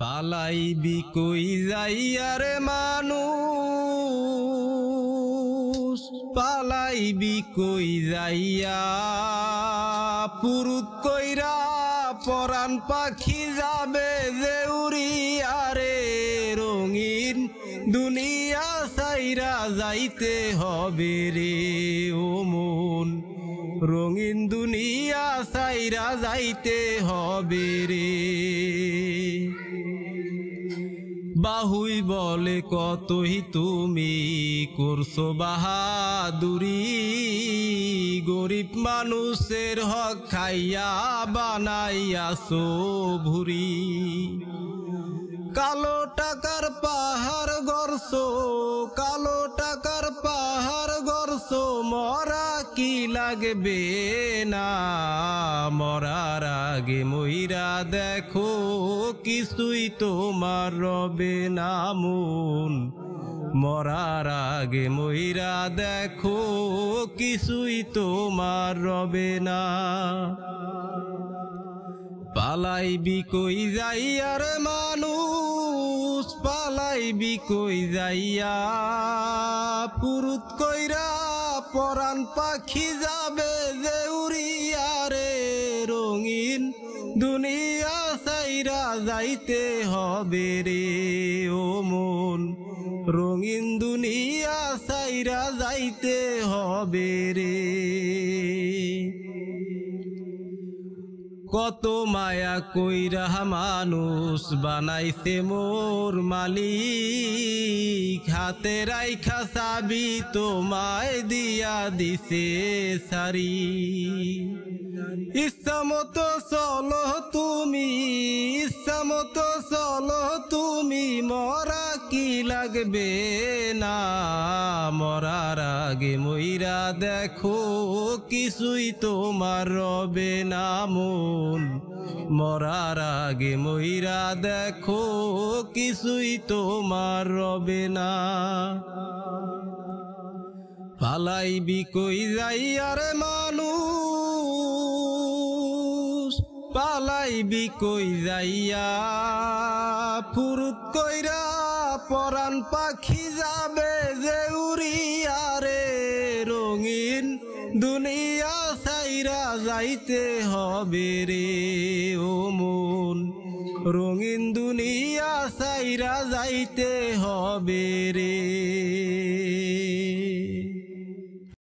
পালাইবি কই যাইয়া রে মানুষ, পালাইবি কই যাইয়া, পুরুত কইরা পরাণ পাখি যাবে যে উড়িয়া রে। রঙিন দুনিয়া সাইরা যাইতে হবে রে ও মন, রঙিন দুনিয়া সাইরা যাইতে হবে রে। বাহুই বলে কতই তুমি করছো বাহাদুরি, গরিব মানুষের হক খাইয়া বানাইয়াছো ভুরি। কালো টাকার পাহাড় গড়ছো, কালো টাকার পাহাড় গড়ছো, মরা কি লাগবে না। মরার আগে মইরা দেখো কিছুই তোমার রবে না মন, মরার আগে মইরা দেখো কিছুই তোমার রবে না। পালাইবি কই যাইয়া রে মানুষ, পালাইবি কই যাইয়া, পুরুত কইরা পরাণ পাখি যাবে যে উড়িয়া রে। রঙিন দুনিয়া সাইরা যাইতে হবে রে ও মন, রঙিন দুনিয়া সাইরা যাইতে হবে রে। কত মায়া কইরা মানুষ বানাইছে মোর মালিক, হাতে রাইখা চাবি তোমায় দিয়া দিছে সারি। ইচ্ছা মতো চলো তুমি, ইচ্ছা মতো চলো তুমি, মরা কি লাগবে না। মরার আগে মইরা দেখো কিছুই তোমার রবে না মন, মরার আগে মইরা দেখো কিছুই তোমার রবে না। পালাইবি কই যাইয়া রে মানুষ, পালাইবি কই যাইয়া, ফুরুত কইরা পরাণ পাখি যাবে যে উড়িয়া রে। রঙিন দুনিয়া সাইরা যাইতে হবে রে ও মন, রঙিন দুনিয়া সাইরা যাইতে হবে রে।